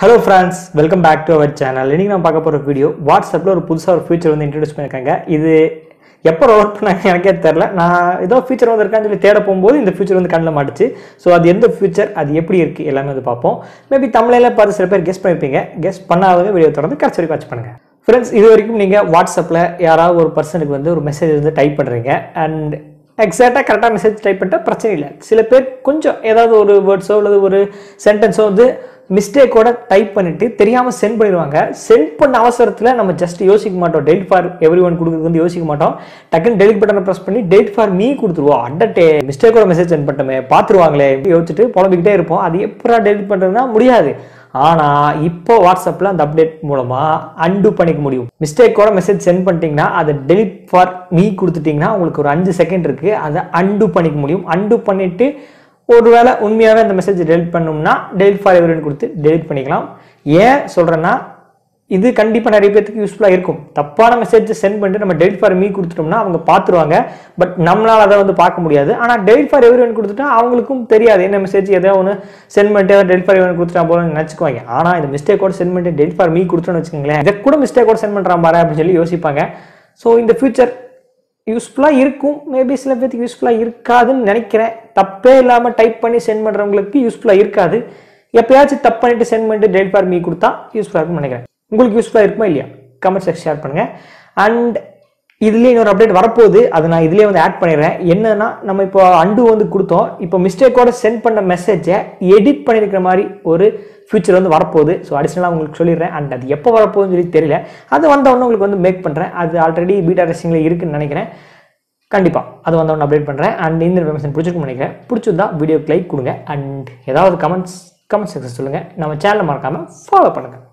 Hello friends, welcome back to our channel. இன்னைக்கு நான் பார்க்க போற வீடியோ வாட்ஸ்அப்ல ஒரு புதுசா ஒரு ஃபீச்சர் வந்து இன்ட்ரோ듀ஸ் பண்ணிருக்காங்க. இது எப்போ ரோல் பண்ணாங்க எனக்கே தெரியல. நான் ஏதோ ஃபீச்சர் வந்திருக்கான்னு சொல்லி தேட போகும்போது இந்த ஃபீச்சர் வந்து கண்ணில் மாட்டுச்சு. ஸோ அது எந்த ஃபீச்சர், அது எப்படி இருக்கு எல்லாமே வந்து பார்ப்போம். மேபி தமிழில் பார்த்து சில பேர் கெஸ் பண்ணியிருப்பீங்க. கெஸ் பண்ணாதவங்க வீடியோ தொடர்ந்து கடைசி வரைக்கும் வாட்ச் பண்ணுங்க. ஃப்ரெண்ட்ஸ், இது வரைக்கும் நீங்கள் வாட்ஸ்அப்பில் யாராவது ஒரு பர்சனுக்கு வந்து ஒரு மெசேஜ் வந்து டைப் பண்ணுறீங்க அண்ட் எக்ஸாக்டாக கரெக்டாக மெசேஜ் டைப் பண்ணிட்டா பிரச்சனை இல்லை. சில பேர் கொஞ்சம் ஏதாவது ஒரு வேர்ட்ஸோ அல்லது ஒரு சென்டென்ஸோ வந்து மிஸ்டேக்கோட டைப் பண்ணிட்டு தெரியாமல் சென்ட் பண்ணிடுவாங்க. சென்ட் பண்ண அவசரத்தில் நம்ம ஜஸ்ட் யோசிக்க மாட்டோம். டெலிட் ஃபார் எவ்ரி ஒன் கொடுக்குறது வந்து யோசிக்க மாட்டோம். டக்குன்னு டெலிட் பட்டனை ப்ரெஸ் பண்ணி டெலிட் ஃபார் மீ கொடுத்துருவோம். அடட்டே மிஸ்டேக்கோட மெசேஜ் சென்ட் பண்ணிட்டோமே பார்த்துருவாங்களே யோசிச்சுட்டு புலம்பிக்கிட்டே இருப்போம். அது எப்படா டெலிட் பண்ணுறதுனா முடியாது. ஆனால் இப்போ வாட்ஸ்அப்பில் அந்த அப்டேட் மூலமாக அன்டூ பண்ணிக்க முடியும். மிஸ்டேக்கோட மெசேஜ் சென்ட் பண்ணிட்டீங்கன்னா அதை டெலிட் ஃபார் மீ கொடுத்துட்டிங்கன்னா உங்களுக்கு ஒரு 5 செகண்ட் இருக்குது. அதை அன்டூ பண்ணிக்க முடியும். அன்டூ பண்ணிவிட்டு ஒருவேளை உண்மையாகவே அந்த மெசேஜ் டெலிட் பண்ணோம்னா டெலிட் ஃபார் எவரிவன் கொடுத்து டெலிட் பண்ணிக்கலாம். ஏன் சொல்கிறேன்னா இது கண்டிப்பாக நிறைய பேருக்கு யூஸ்ஃபுல்லாக இருக்கும். தப்பான மெசேஜ் சென்ட் பண்ணிட்டு நம்ம டெலிட் ஃபார் மீ கொடுத்துட்டோம்னா அவங்க பார்த்துருவாங்க. பட் நம்மளால் அதை வந்து பார்க்க முடியாது. ஆனால் டெலிட் ஃபார் எவரிவன் கொடுத்துட்டா அவங்களுக்கும் தெரியாது என்ன மெசேஜ் எதோ ஒன்று சென்ட் பண்ணிட்டு டெலிட் ஃபார் எவரிவன் கொடுத்துட்டா போல நினச்சிக்குவாங்க. ஆனால் இந்த மிஸ்டேக்கோட சென்ட் பண்ணிட்டு டெலிட் ஃபார் மீ கொடுத்துட்டோன்னு வச்சுக்கோங்களேன், இதை கூட மிஸ்டேக்கோட சென்ட் பண்ணுறான் பாரு அப்படின்னு சொல்லி யோசிப்பாங்க. ஸோ இந்த ஃபியூச்சர் யூஸ்ஃபுல்லாக இருக்கும். மேபி சில பேருக்கு யூஸ்ஃபுல்லாக இருக்காதுன்னு நினைக்கிறேன். தப்பே இல்லாமல் டைப் பண்ணி சென்ட் பண்ணுறவங்களுக்கு யூஸ்ஃபுல்லாக இருக்காது. எப்பயாச்சும் தப்பு பண்ணிட்டு சென்ட் பண்ணிட்டு டெலிட் ஃபார் மீ கொடுத்தா யூஸ்ஃபுல்லாக இருக்கும்னு நினைக்கிறேன். உங்களுக்கு யூஸ்ஃபுல்லாக இருக்குமா இல்லையா கமெண்ட் செக்ஷன் ஷேர் பண்ணுங்கள். அண்ட் இதுலேயே இன்னொரு அப்டேட் வரப்போகுது, அதை நான் இதுலேயே வந்து ஆட் பண்ணிடுறேன். என்னன்னா நம்ம இப்போ அன்டூ வந்து கொடுத்தோம். இப்போ மிஸ்டேக்கோட சென்ட் பண்ண மெசேஜை எடிட் பண்ணியிருக்கிற மாதிரி ஒரு ஃபியூச்சர் வந்து வரப்போகுது. ஸோ அடிஷனலாக உங்களுக்கு சொல்லிடுறேன். அண்ட் அது எப்போ வரப்போகுதுன்னு சொல்லி தெரியல. அது வந்தவொடனே உங்களுக்கு வந்து மேக் பண்ணுறேன். அது ஆல்ரெடி பீட்டா டெஸ்டிங்கில் இருக்குன்னு நினைக்கிறேன். கண்டிப்பாக அது வந்தவொடனே அப்டேட் பண்ணுறேன். அண்ட் இந்த இன்ஃபர்மேஷன் பிடிச்சிருக்குன்னு நினைக்கிறேன். பிடிச்சிருந்தா வீடியோக்கு லைக் கொடுங்க. அண்ட் ஏதாவது கமெண்ட் செக்ஷன் சொல்லுங்கள். நம்ம சேனலை மறக்காமல் ஃபாலோ பண்ணுங்கள்.